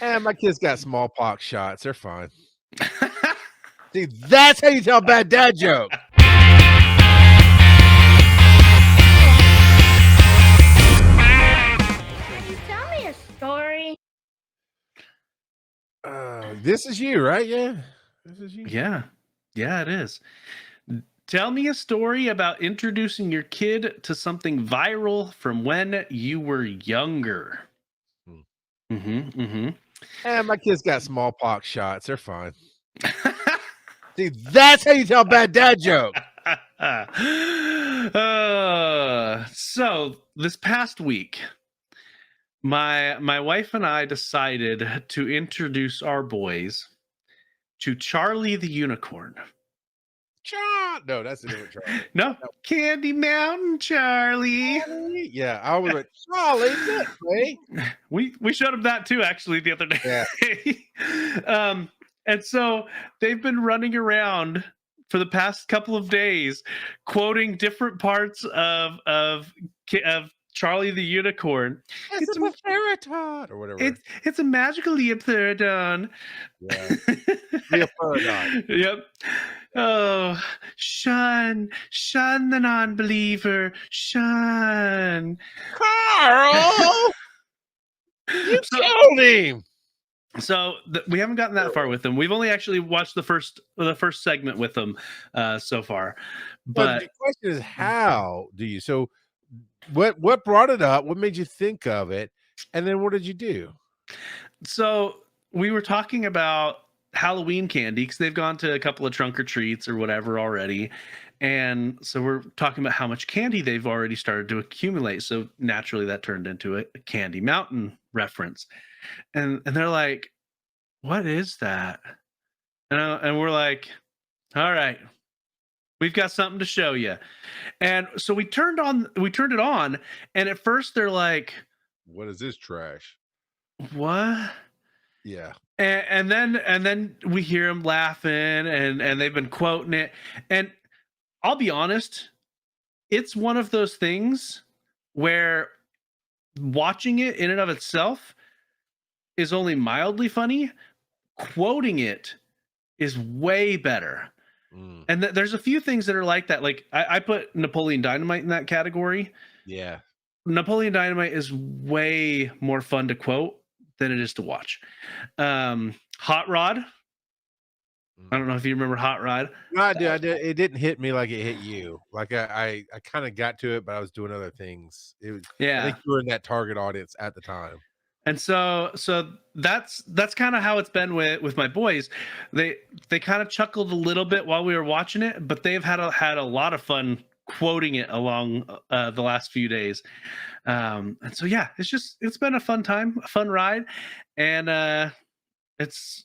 My kids got smallpox shots. They're fine. See, that's how you tell a bad dad joke. Can you tell me a story? This is you, right? Yeah. This is you. Yeah, it is. Tell me a story about introducing your kid to something viral from when you were younger. My kids got smallpox shots. They're fine. See, that's how you tell a bad dad joke. So this past week, my wife and I decided to introduce our boys to Charlie the Unicorn. No, that's a different Charlie. No, Candy Mountain Charlie. Yeah, I always went, Charlie, right? We showed him that too, actually, the other day. Yeah. And so they've been running around for the past couple of days, quoting different parts of Charlie the Unicorn. It's a Pterodon or whatever. It's a magical Leopardon. Yeah. Leopardon. Yep. Oh, shun the non-believer, shun. Carl, you killed him. So we haven't gotten that far with them. We've only actually watched the first segment with them so far. But the question is, how do you? So, what brought it up? What made you think of it? And then what did you do? So we were talking about Halloween candy because they've gone to a couple of trunk or treats or whatever already. And so we're talking about how much candy they've already started to accumulate. So naturally that turned into a Candy Mountain reference. And they're like, what is that? And we're like, all right, we've got something to show you. And so we turned it on. And at first they're like, what is this trash? What? Yeah. And then we hear them laughing and they've been quoting it. And I'll be honest, it's one of those things where watching it in and of itself is only mildly funny. Quoting it is way better. And there's a few things that are like that. Like I put Napoleon Dynamite in that category. Yeah. Napoleon Dynamite is way more fun to quote than it is to watch. Hot Rod. I don't know if you remember Hot Rod. No, I did. It didn't hit me like it hit you. Like I kind of got to it, but I was doing other things. It was, I think you were in that target audience at the time. And so that's kind of how it's been with my boys. They kind of chuckled a little bit while we were watching it, but they've had a lot of fun quoting it along the last few days. And so yeah, it's been a fun time, a fun ride, and it's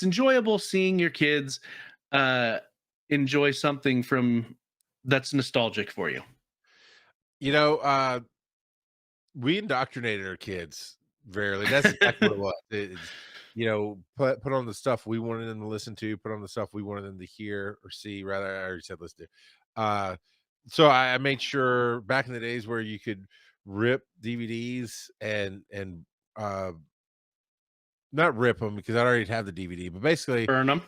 enjoyable seeing your kids enjoy something from that's nostalgic for you. You know, we indoctrinated our kids rarely. That's exactly what it was. You know, put on the stuff we wanted them to listen to, put on the stuff we wanted them to hear or see. Rather, I already said listen to. So I made sure back in the days where you could rip DVDs and not rip them because I already have the DVD, but basically burn them.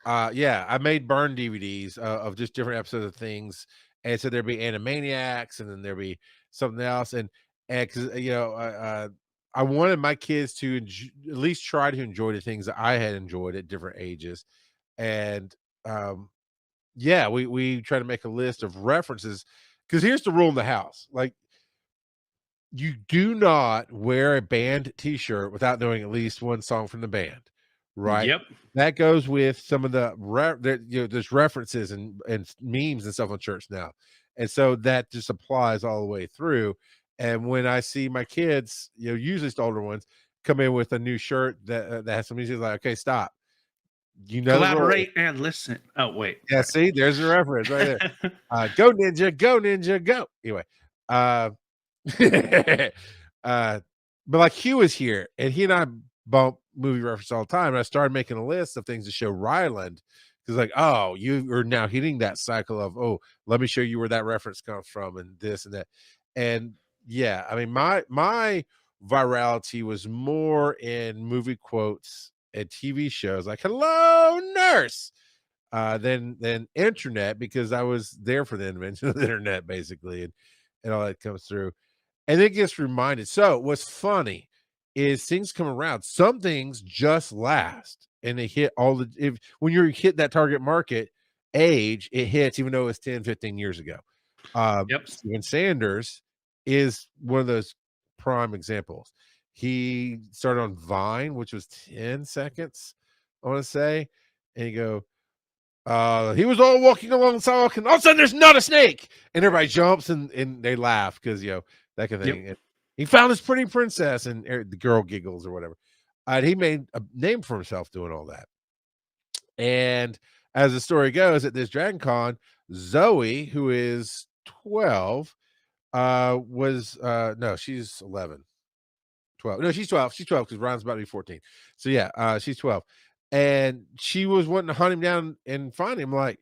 Yeah, I made burn DVDs of just different episodes of things, and so there'd be Animaniacs, and then there'd be something else, and because I wanted my kids to at least try to enjoy the things that I had enjoyed at different ages, and yeah, we try to make a list of references because here's the rule in the house: like, you do not wear a band T-shirt without knowing at least one song from the band, right? Yep. That goes with some of the there's references and memes and stuff on shirts now, and so that just applies all the way through. And when I see my kids, usually it's the older ones, come in with a new shirt that has some music, like, okay, stop. Collaborate and listen. Oh wait. Yeah, see, there's a reference right there. Go ninja, go ninja, go. Anyway, but like Hugh is here, and he and I bump movie reference all the time. And I started making a list of things to show Ryland because, like, oh, you are now hitting that cycle of, oh, let me show you where that reference comes from, and this and that, and yeah, I mean, my virality was more in movie quotes and TV shows like "Hello, nurse," than internet, because I was there for the invention of the internet, basically, and all that comes through. And it gets reminded. So what's funny is things come around. Some things just last and they hit all the if when you hit that target market age, it hits even though it's 10, 15 years ago. Yep. Steven Sanders is one of those prime examples. He started on Vine, which was 10 seconds, I want to say. And you go, he was all walking along the sidewalk, and all of a sudden there's not a snake, and everybody jumps and they laugh because that kind of Yep. thing. And he found this pretty princess, and the girl giggles or whatever. And he made a name for himself doing all that. And as the story goes, at this Dragon Con, Zoe, who is 12, was no, she's 11. 12. No, she's 12. She's 12 because Ryan's about to be 14. So yeah, she's 12. And she was wanting to hunt him down and find him. Like,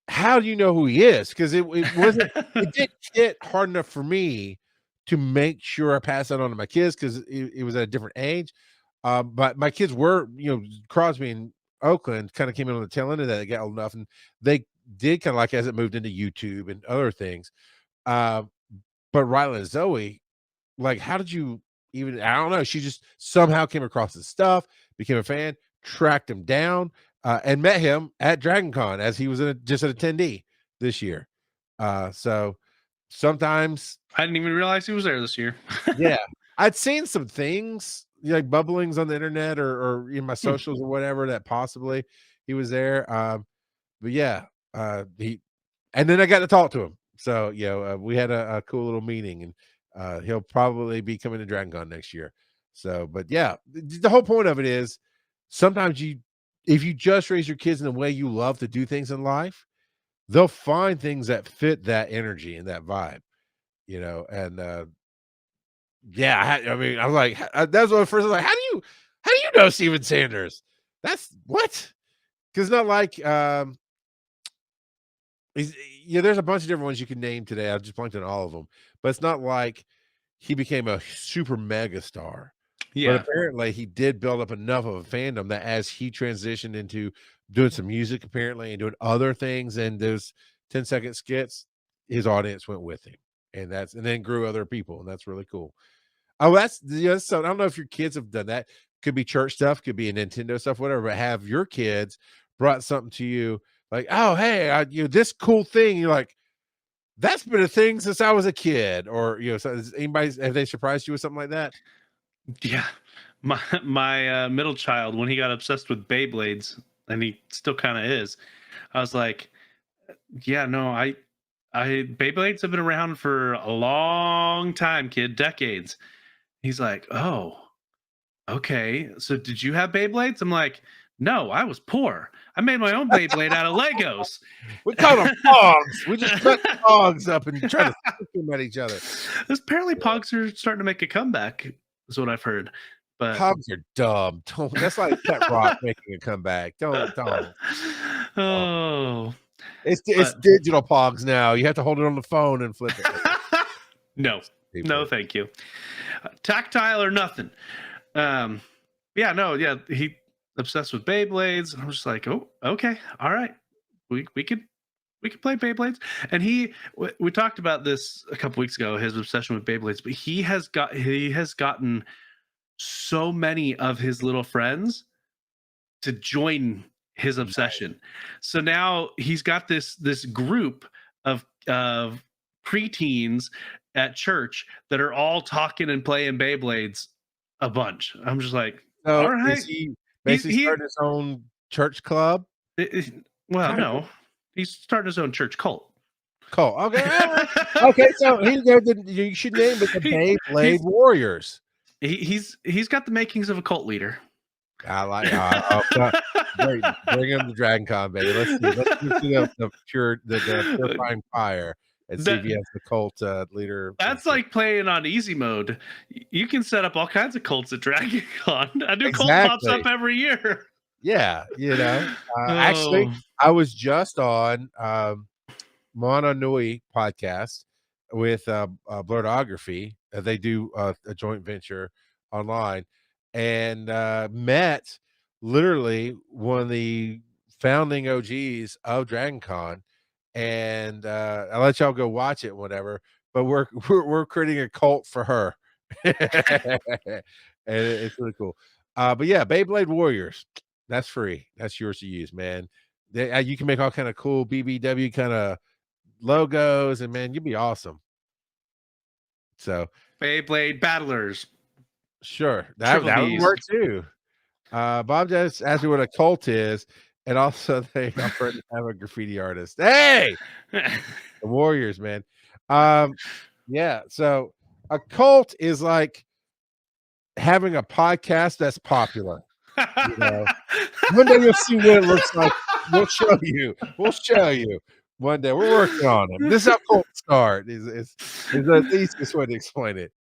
how do you know who he is? Because it wasn't it didn't hit hard enough for me to make sure I pass that on to my kids because it was at a different age. But my kids were, Crosby and Oakland kind of came in on the tail end of that. They got old enough, and they did kind of like as it moved into YouTube and other things. Uh, but Riley and Zoe, like, how did you even I don't know, she just somehow came across his stuff, became a fan, tracked him down, and met him at Dragon Con as he was just an attendee this year. So sometimes I didn't even realize he was there this year. yeah, I'd seen some things, like bubblings on the internet or in my Hmm. socials or whatever that possibly he was there. But yeah, he and then I got to talk to him. So, we had a cool little meeting, and he'll probably be coming to DragonCon next year. So, but yeah, the whole point of it is sometimes if you just raise your kids in the way you love to do things in life, they'll find things that fit that energy and that vibe, and yeah, I mean, I was like, that's what first I was like, how do you know Steven Sanders? That's what? Because not like there's a bunch of different ones you can name today. I just blanked on all of them, but it's not like he became a super mega star. But Yeah. apparently he did build up enough of a fandom that as he transitioned into doing some music apparently and doing other things and those 10-second skits, his audience went with him. And then grew other people, and that's really cool. Oh, so I don't know if your kids have done that. Could be church stuff, could be a Nintendo stuff, whatever, but have your kids brought something to you like, "Oh, hey, this cool thing." You're like, "That's been a thing since I was a kid," or, so have they surprised you with something like that? Yeah. My middle child, when he got obsessed with Beyblades, and he still kind of is, I was like, yeah, no, I Beyblades have been around for a long time, kid, decades. He's like, oh, okay. So did you have Beyblades? I'm like, no, I was poor. I made my own Beyblade out of Legos. We call them pogs. We just cut pogs up and try to stick them at each other. Apparently, Pogs are starting to make a comeback, is what I've heard. But Pogs are dumb. That's like Pet Rock making a comeback. Don't. oh, It's but digital pogs now. You have to hold it on the phone and flip it. no, no, People. thank you. Tactile or nothing. Um, yeah, no, yeah, he obsessed with Beyblades. And I'm just like, oh, okay, all right, we could play Beyblades. And we talked about this a couple weeks ago, his obsession with Beyblades, but he has gotten so many of his little friends to join his obsession. So now he's got this group of preteens at church that are all talking and playing Beyblades a bunch. I'm just like, all So right. is he He's basically starting his own church club? Well, Kinda. no, he's starting his own church cult. Cool. Okay. Okay. So you should name it the Beyblade Warriors. He's got the makings of a cult leader. I like. Bring him to Dragon Con, baby. Let's see. Let's see the purifying fire and see if he has the cult leader. That's like playing on easy mode. You can set up all kinds of cults at Dragon Con. A new cult pops up every year. Yeah, actually, I was just on Moana Nui podcast, with blurtography. They do a joint venture online, and met literally one of the founding OGs of Dragon Con. And I'll let y'all go watch it, whatever. But we're creating a cult for her, and it's really cool. But yeah, Beyblade Warriors, that's free. That's yours to use, man. You can make all kind of cool BBW kind of logos, and man, you'd be awesome. So Beyblade Battlers. sure, Triple that would B's. work too. Bob just asked me what a cult is, and also they offer to have a graffiti artist. Hey, the Warriors, man. Yeah. So a cult is like having a podcast that's popular. You know, one day you'll see what it looks like. We'll show you. We'll show you one day. We're working on it. This is how cults start. Is the easiest way to explain it.